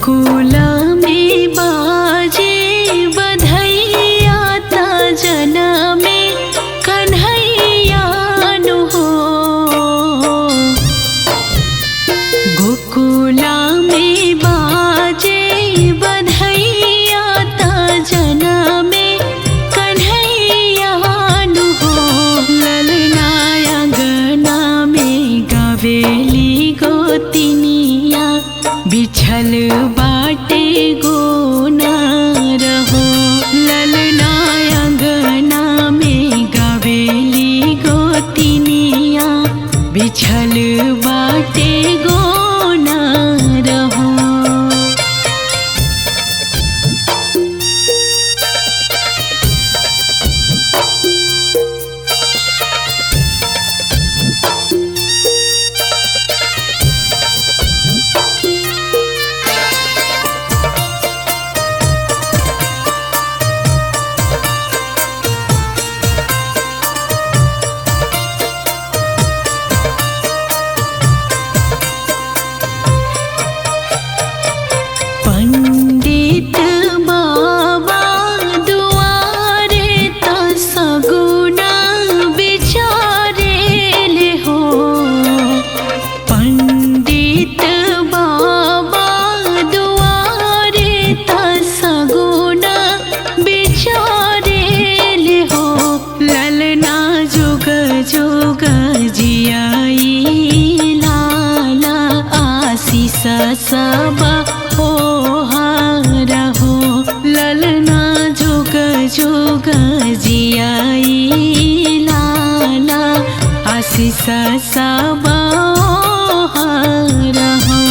गोकुल में बाजे बधैया त जनमे कन्हैया नु हो। गोकुल में बाजे बधैया त जनमे कन्हैया नु हो। ललना अंगना में गावेली गोतिनिया बिछल बाटे गोना रहो। ललना अंगना में गावेली गोतिनिया बिछल बाटे गोना रहो। पंडित बाबा दुआरे त सगुना बिचारेले हो। पंडित बाबा दुआरे त सगुना बिचारेले हो। ललना जुग जुग जियाई लाला आशीष सब हो रहो। ललना जुग जुग जियाई लाला आशीष सब हो रहो।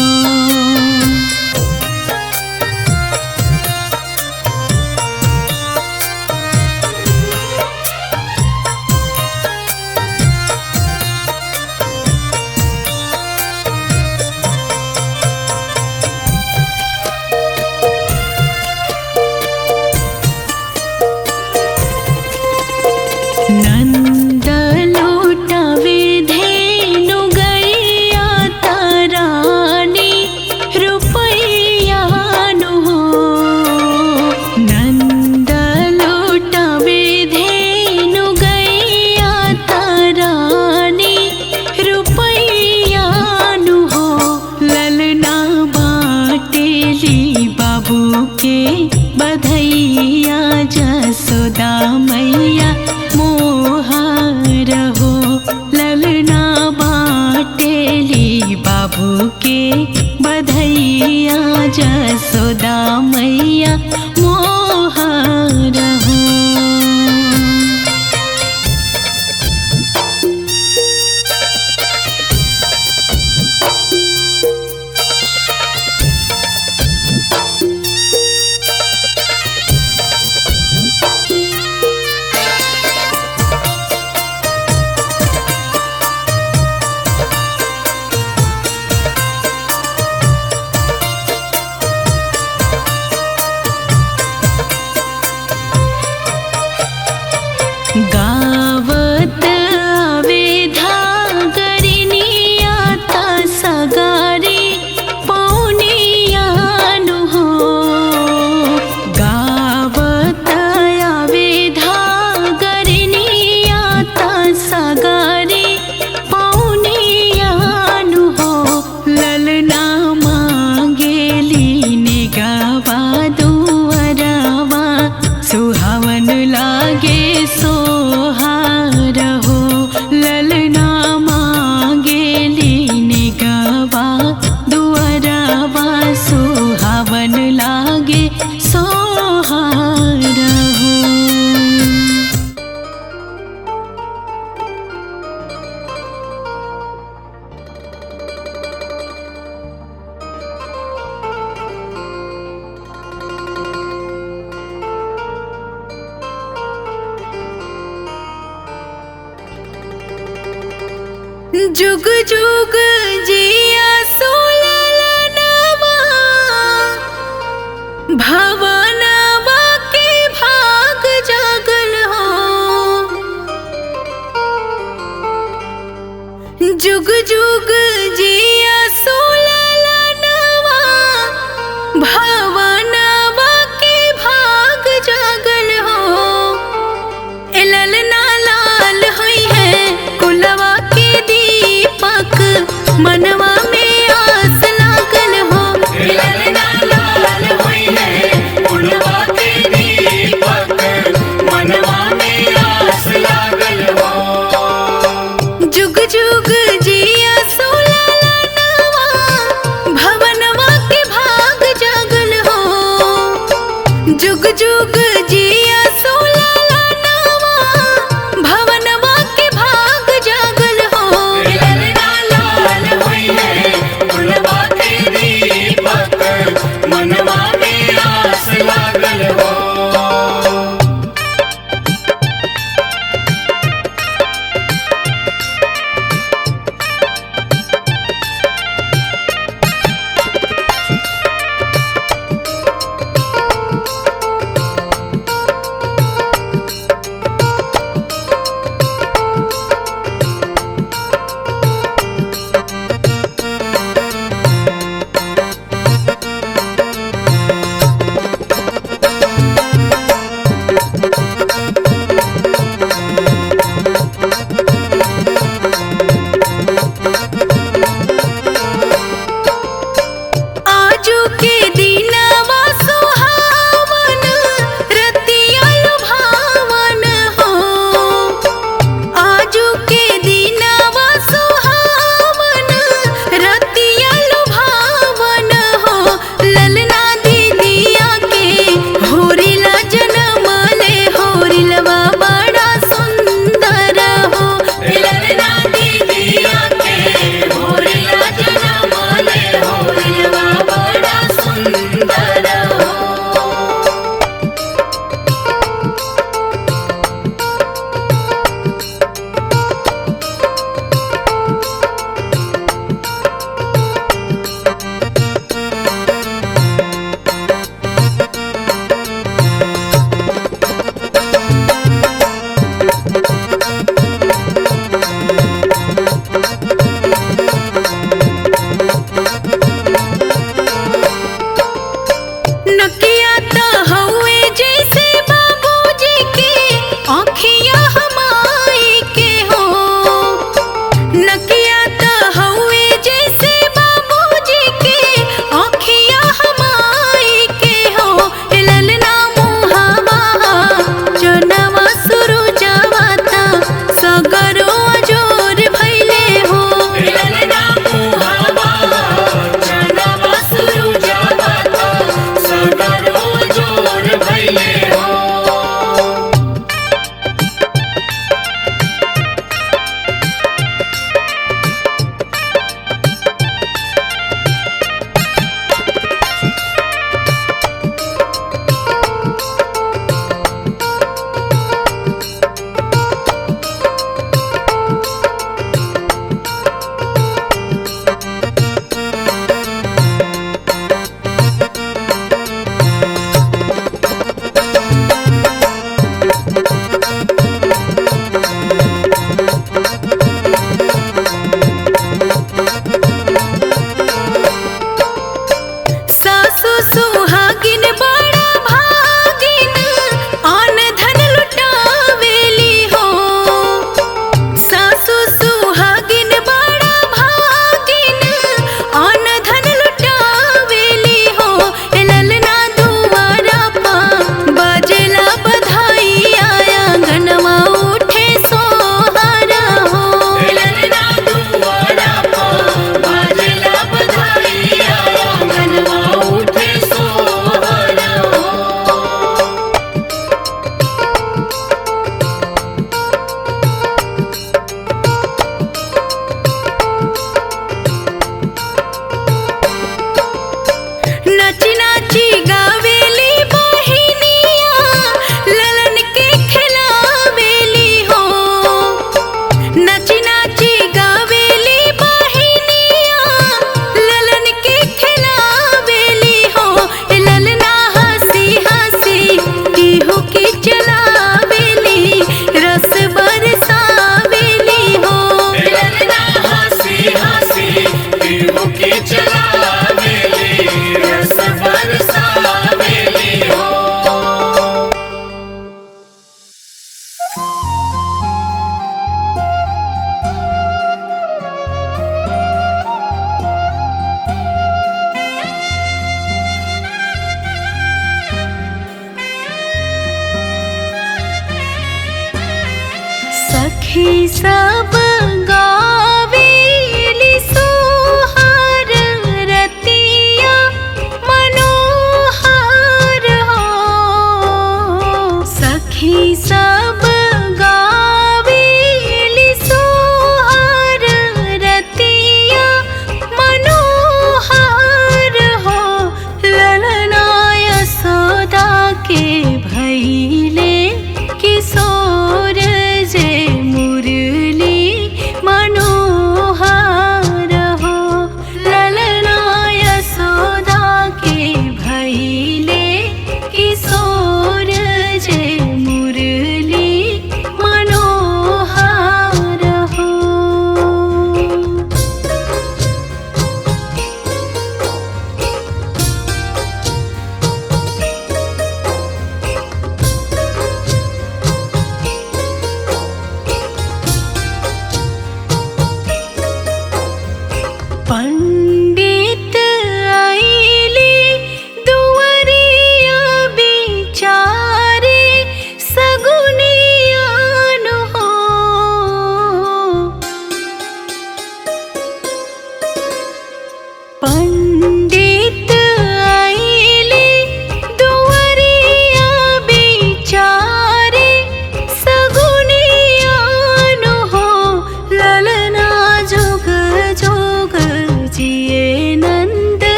नंद लूटवे धेनु गैया तरानी रुपैया नु हो। नंद लूटवे धेनु गैया तरानी रुपैया नु हो। ललना बाटेली बाबू के बधैया जसोदा मैया मोहर हो। ललना बाटेली बाबू के बधैया जसोदा मैया मोहर हो। गावत आवेधा गरिनिया त सगारी पौनिया नु हो। गावत आवेधा गरिनिया त सगारी पौनिया नु हो। ललना मांगेली ने गावा दुअरवा सुहावन लागे सोहार हो। ललना मांगेली ने गावा दुअरवा सुहावन लागे सोहार हो। जुग जुग जिया सोललनवा भवनवा के भाग जागल हो। जुग जुग जिया सोललनवा जुग जिया सुलाला नवा भवनवा के भाग जागल हो जुग जुग जिया सुलाला नवा भवनवा के भाग जागल हो ललना लाल हुई है फुलवा के दीपक मनवा में आस लागल हो।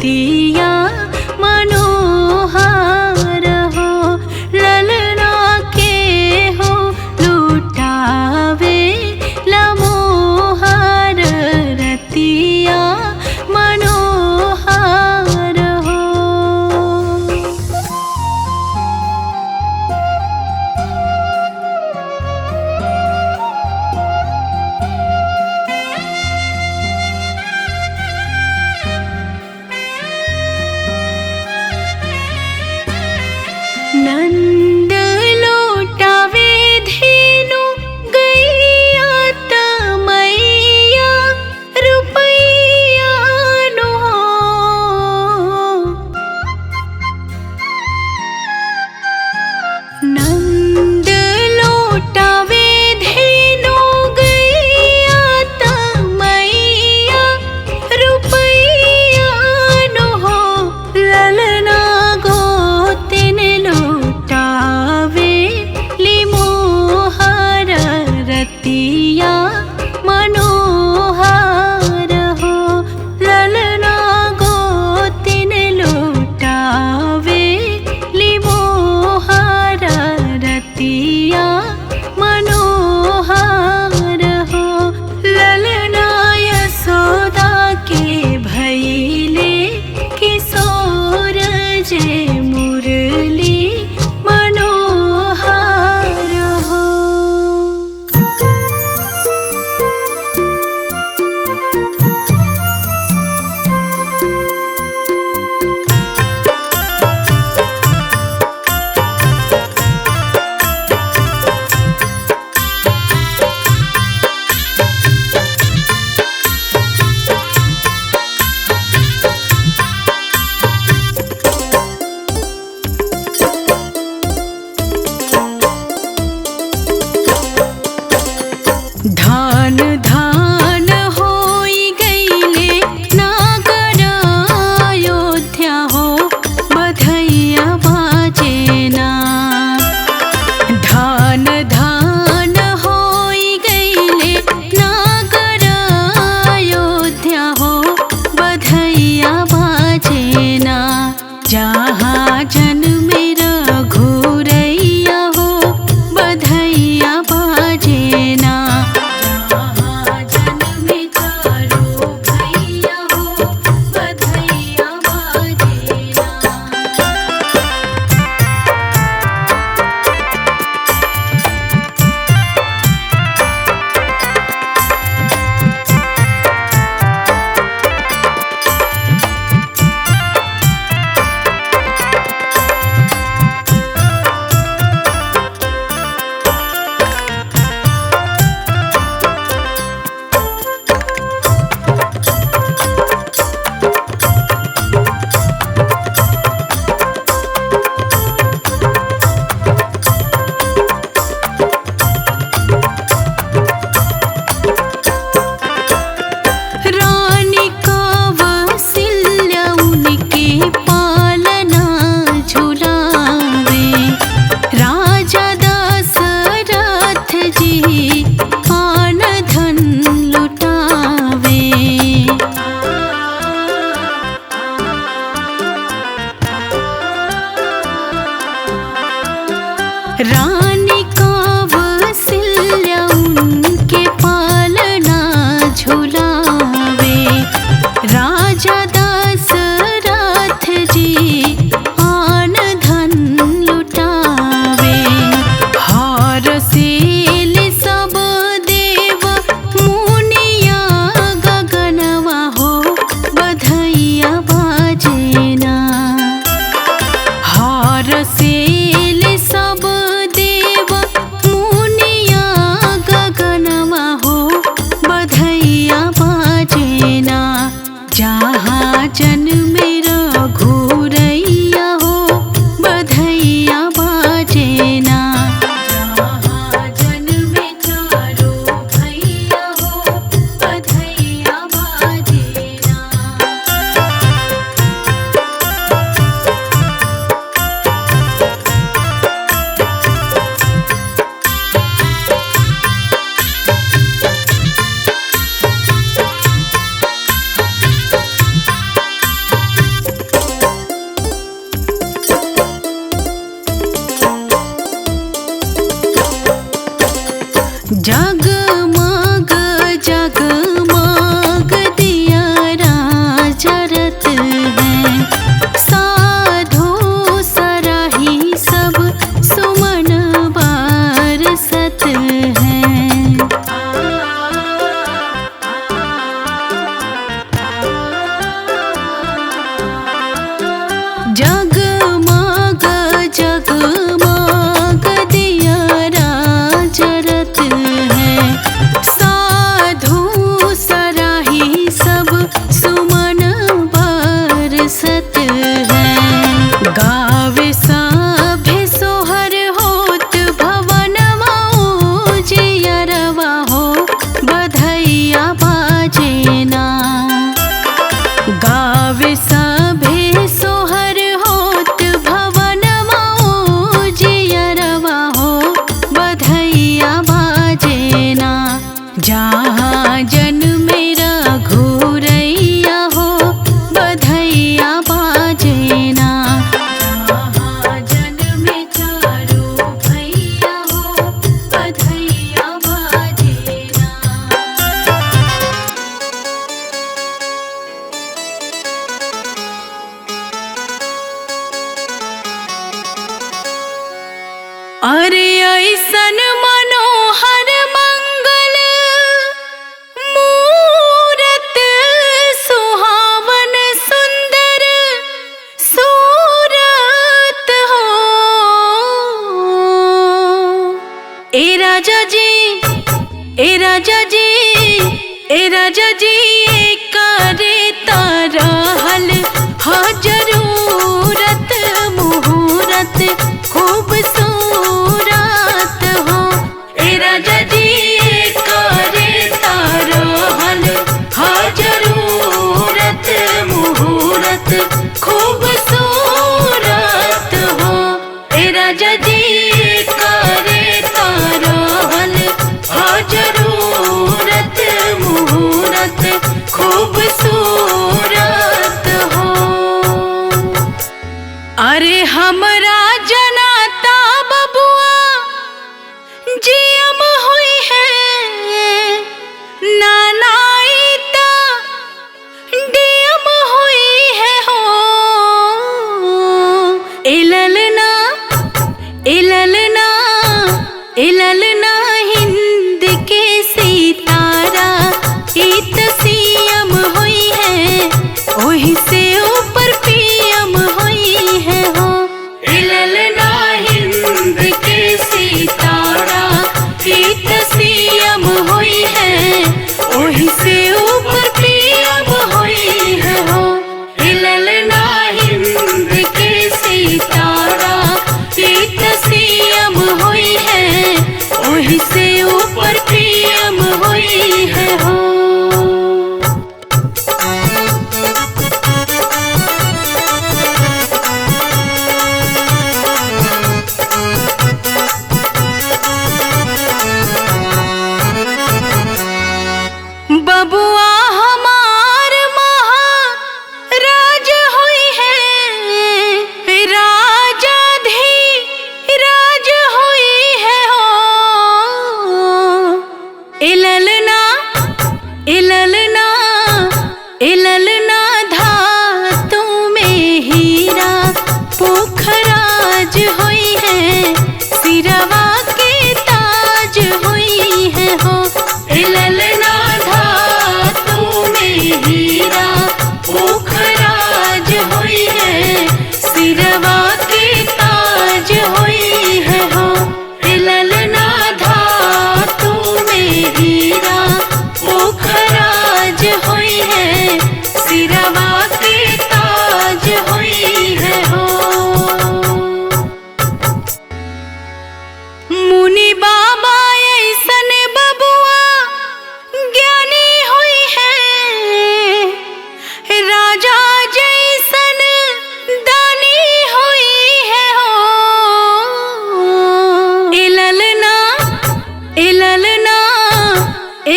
रतिया मनोहार हो ललना के हो लुटावे लमोहार रतिया मनोहार हो। नंद लौटावे धेनु गैया तमैया रुपैया नो हो। नंद लौटावे धेनु गैया तमैया रुपैया नो हो ललना गोतिन लौटावे लिमोहार रतिया मनोहार हो ललना गोतिन लौटावे लिमोहार रतिया मनोहार हो ललना यशोदा के भैले किशोर जे मुरली मनोहार हो। धान धान होई गईले नागर अयोध्या हो बधैया बाजेना। धान धान होई गईले नागर अयोध्या हो बधैया बाजेना। जहाँ जन्मे रघुरैया हो बधैया बाजेना। जहाँ जन्मे चारो भैया हो बधैया बाजेना। रानी कौशल्या उनके पालना झुलावे। राजा दशरथ जी आन धन लुटावे। रानी कौशल्या उनके पालना झुलावे। राजा दशरथ जी आन धन लुटावे। हार सेल सब देव मुनिया गगनवा हो बधैया बाजेना। हार सेल सब देव मुनिया गगनवा हो बधैया बाजेना। जहाँ जन्मे रघुरैया हो बधैया बाजेना। जहाँ जन्मे चारो भैया हो बधैया बाजेना। कैसन मनोहर मंगल मूरत सुहावन सुंदर सूरत हो। ए राजा जी, ए राजा जी, ए राजा जी, करे तारा हल हा जरूरत मुहूर्त खूबसूरत हो। ए राजा जी करे तारा हल हा जरूरत मुहूर्त खूबसूरत हो। ए राजा जी करे तारा हल हा जरूरत मुहूर्त खूबसूरत हो। अरे हमरा जनाता बबुआ जियम हुई है नानाईता डियम हुई है हो। इललना इललना इललना हिंद के सितारा इत सीएम हुई है ओही से ऊपर पीएम हुई है हो। इललना हिंद के सितारा इत सीएम हुई है ओही से ऊपर पीएम हुई है हो। इललना हिंद के सितारा इत सीएम हुई है ओही से ऊपर पीएम हुई है हो। बबुआ हमार महाराज हुई है राजा धी राज हुई है हो। इललना इललना इललना धातु में हीरा पुखराज हुई है सिरवा के ताज हुई है हो। इललना धातु में हीरा पुखराज हुई है सिरवा के ताज हुई है हो। इललना धातु में हीरा पुखराज हुई है सिरवा के ताज हुई है हो। मुनि बाबा ऐसन बबुआ ज्ञानी हुई है राजा जैसन दानी हुई है हो। इललना इललना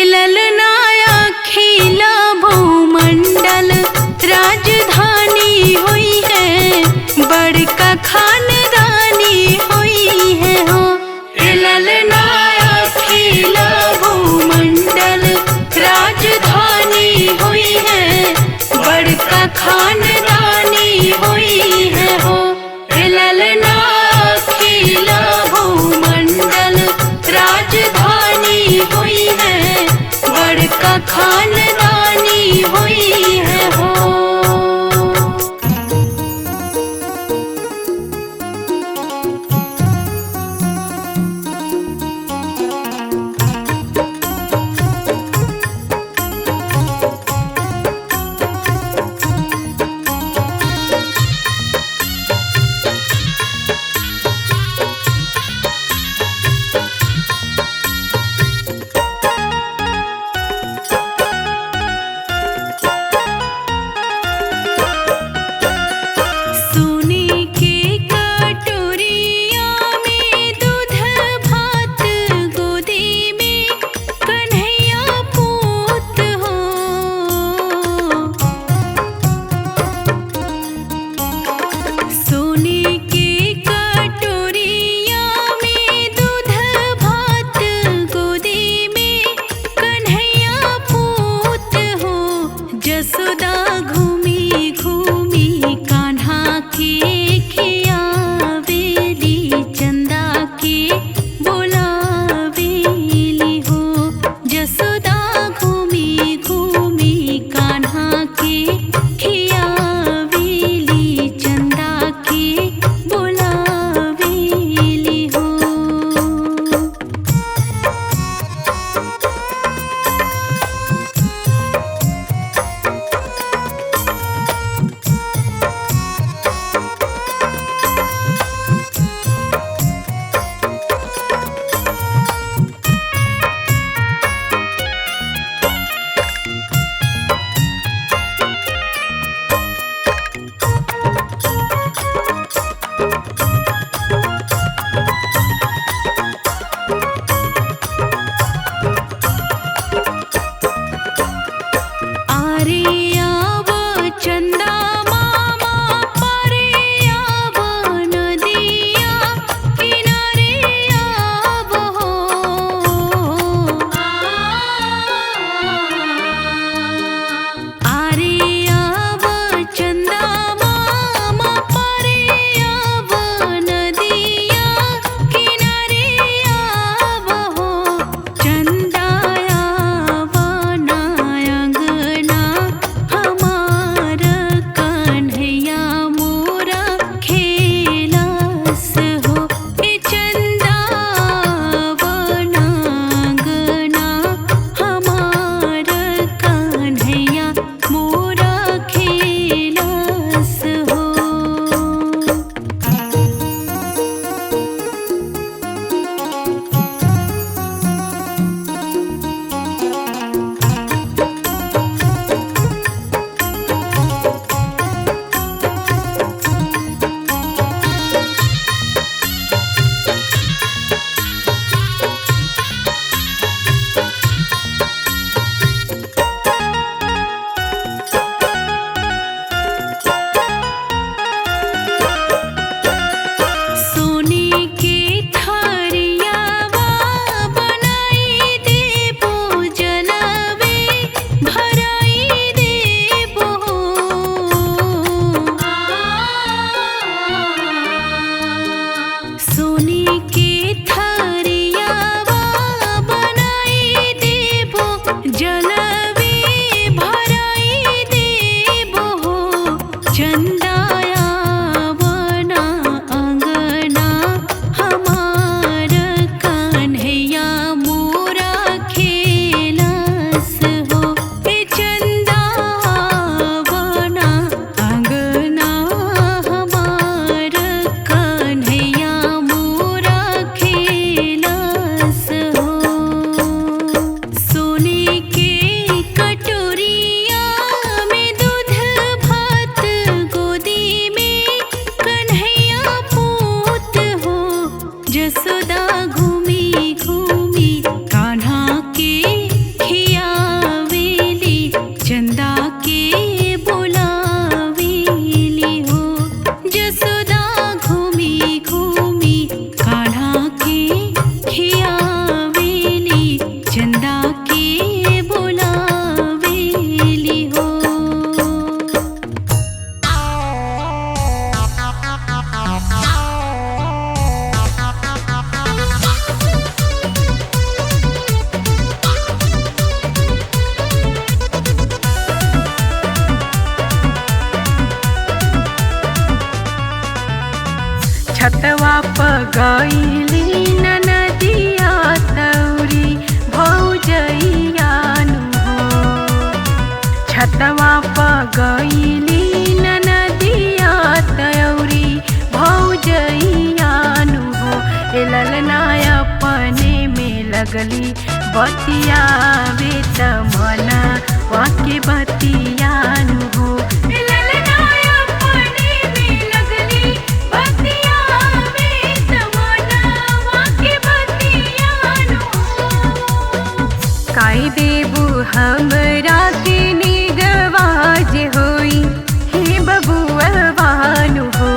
इललना अखिला भूमंडल राजधानी हुई है बड़का खानदानी हुई है हो। इललना अखिला भूमंडल राजधानी हुई है बड़का खानदानी हुई है हो। इललना अखिला भूमंडल राजधानी हुई है बड़का खानदानी हुई है हो। बोल चंदाया वना अंगना हमार कन्हैया मोरा खेलस हो। ए चंदा वना अंगना हमार कन्हैया मोरा खेलस हो। सोने के कटोरिया में दूध भात गोदी में कन्हैया पूत हो। जसोदा घूमी घूमी कान्हा के खियावेली चंदा के बुलावेली हो। जसोदा घूमी घूमी कान्हा के खियावेली चंदा के बुलावेली हो। छतवा प गईली ननदिया तौरी भौजैयानु हो। छतवा प गईली ननदिया तौरी भौजैयानु हो। ए ललना अपने में लगली बतियावे त मना वाके बतियानु हो। ए ललना अपने में लगली बतियावे त मना वाके बतियानु हो। काई देबू हमरा के निगवाज होई हे बबुआ बानु हो।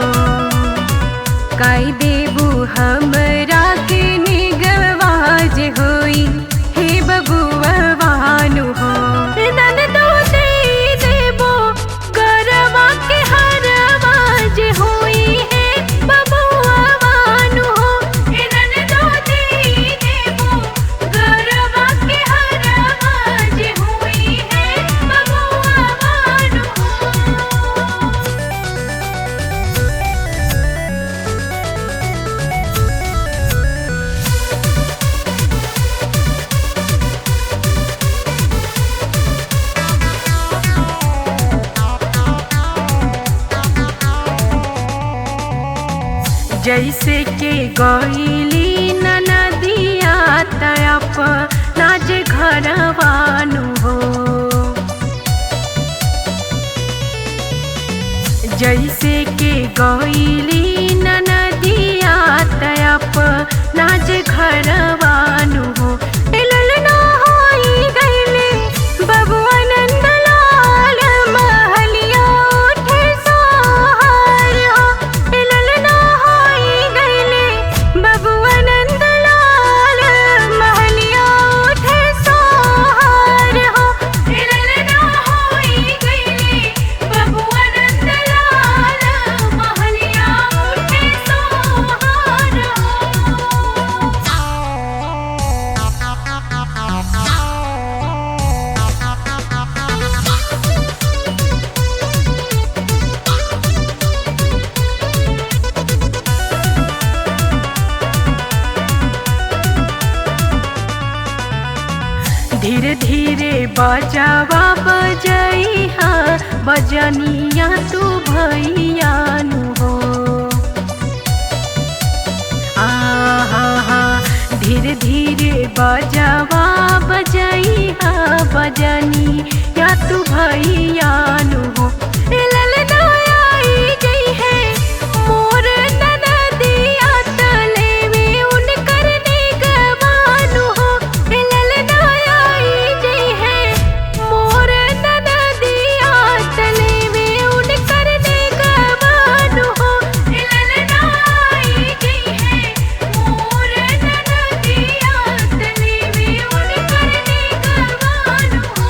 काई देबू हमरा के निगवाज होई हे बबुआ बानु हो। ननदो दे देबो गरवा के हरवाज होई हे बबुआ बानु हो। ननदो दे देबो गरवा के हरवाज होई हे बबुआ बानु हो। जैसे के गईली ननदिया तयप नाज घरवानु हो। जैसे के गईली ननदिया तयप नाज घरवानु हो। ए ललना होई गईले बबुआ नंदलाल महलिया उठे सोहर हो। ए ललना होई गईले बबुआ नंदलाल महलिया उठे सोहर हो। ए ललना होई गईले बबुआ नंदलाल महलिया उठे सोहर हो। धीरे धीरे बजावा बजैहा बजनिया तू भैयानु हो। आहा धीरे धीरे बजावा बजैहा बजनिया तू भैयानु हो। ए ललना आई गई है मोर ननदिया तले में उनकर निगवानु हो। ए ललना आई गई है मोर ननदिया तले में उनकर निगवानु हो। ए ललना आई गई है मोर ननदिया तले में उनकर निगवानु हो।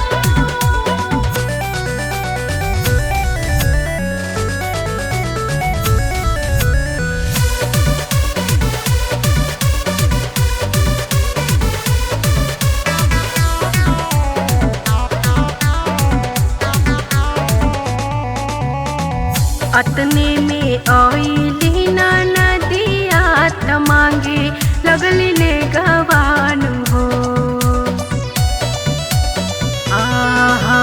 अतने में आइली ना नदिया त मांगे लगली ने गवानु हो। आहा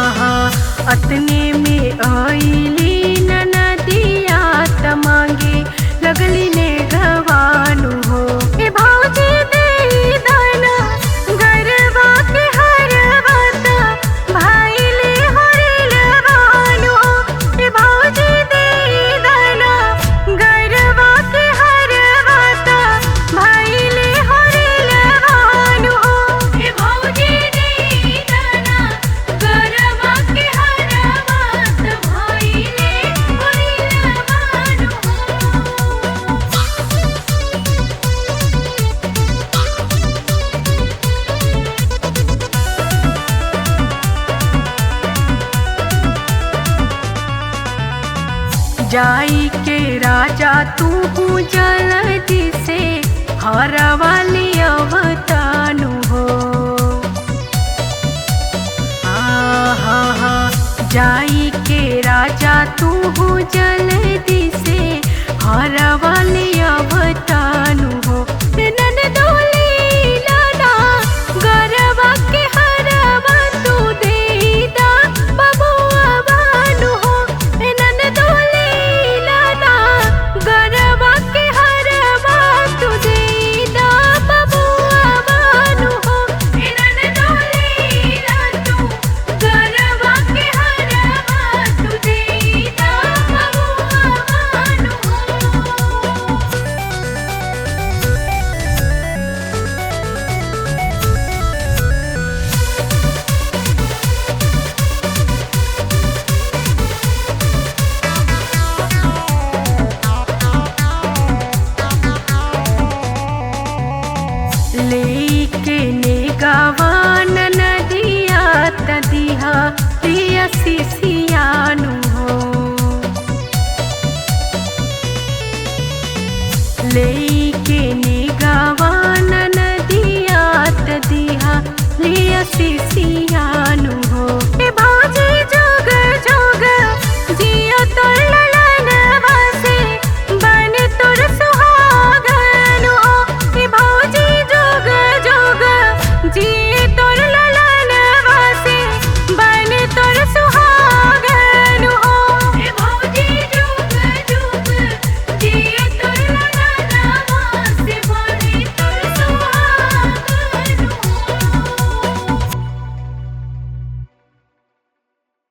अतने में आइली ना नदिया त मांगे लगली ने गवानु हो। ए भौजी देई दाना गरबा के हरवा त भाईले हरिल बानु। ए भौजी देई दाना गरबा के हरवा त भाईले हरिल बानु। ए भौजी देई दाना गरबा के हरवा त भाईले हरिल बानु। जाई के राजा तू जल्दी से हरवा ले अवतानु हो। आहा जाई के